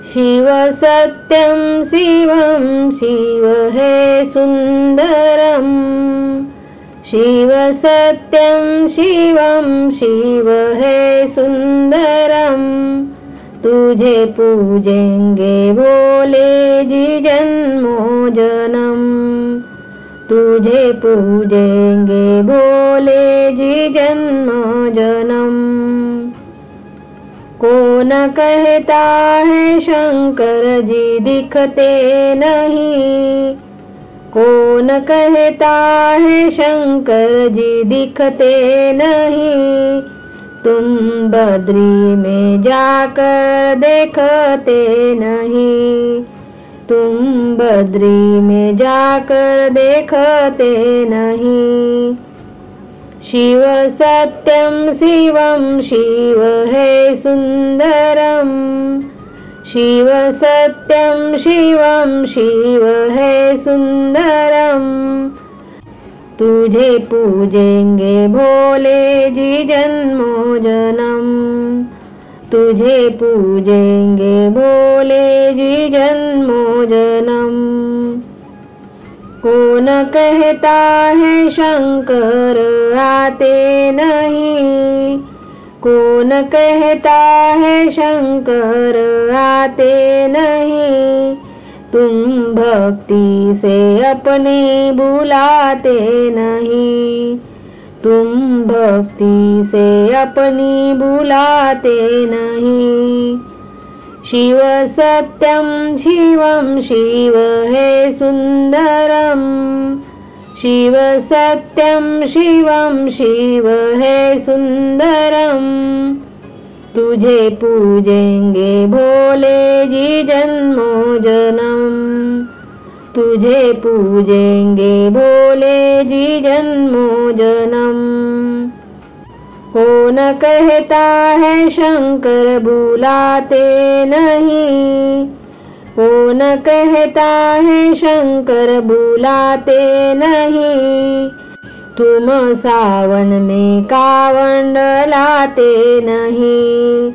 शिव सत्यं शिवं शिव है सुंदरम। शिव सत्यं शिवं शिव है सुंदरम। तुझे पूजेंगे भोले जी जन्मों जन्म। तुझे पूजेंगे भोले जी जन्म जन्म। कौन कहता है शंकर जी दिखते नहीं। कौन कहता है शंकर जी दिखते नहीं। तुम बद्री में जाकर देखते नहीं। तुम बद्री में जाकर देखते नहीं। शिव सत्यं शिवं शिव है सुंदरम। शिव सत्यं शिवं शिव है सुंदरम। तुझे पूजेंगे भोले जी जन्मों जन्म। तुझे पूजेंगे भोले जी जन्मों जन्म। कौन कहता है शंकर आते नहीं। कौन कहता है शंकर आते नहीं। तुम भक्ति से अपनी बुलाते नहीं। तुम भक्ति से अपनी बुलाते नहीं। शिव सत्यं शिवं शिव है सुंदरम। शिव सत्यं शिवं शिव है सुंदरम। तुझे पूजेंगे भोले जी जन्मों जन्म। तुझे पूजेंगे भोले जी जन्मों जन्म। कौन कहता है शंकर बुलाते नहीं। कौन कहता है शंकर बुलाते नहीं। तुम सावन में कावड़ लाते नहीं।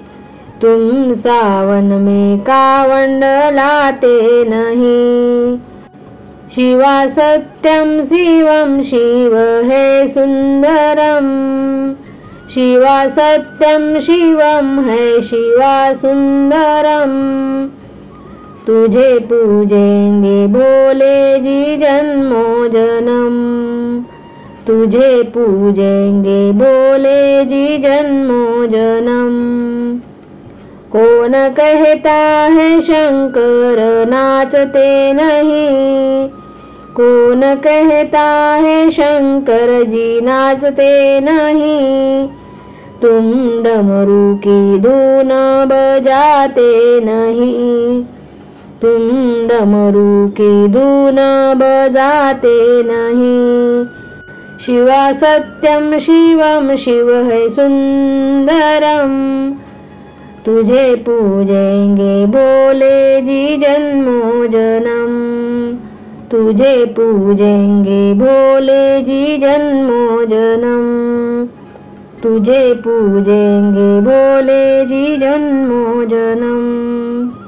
तुम सावन में कावड़ लाते नहीं। शिवा सत्यं शिवं शिव है सुंदरम। शिवा सत्यं शिवं है शिवा सुंदरम। तुझे पूजेंगे भोले जी जन्मों जन्म। तुझे पूजेंगे भोले जी जन्मों जन्म। कौन कहता है शंकर नाचते नहीं। कौन कहता है शंकर जी नाचते नहीं। तुम डमरू की धुन बजाते नहीं। तुम डमरू की धुन बजाते नहीं। शिवा सत्यं शिवं शिव है सुंदरम। तुझे पूजेंगे भोले जी जन्मों जन्म। तुझे पूजेंगे भोले जी जन्मों जन्म। तुझे पूजेंगे भोले जी जन्मों जन्म।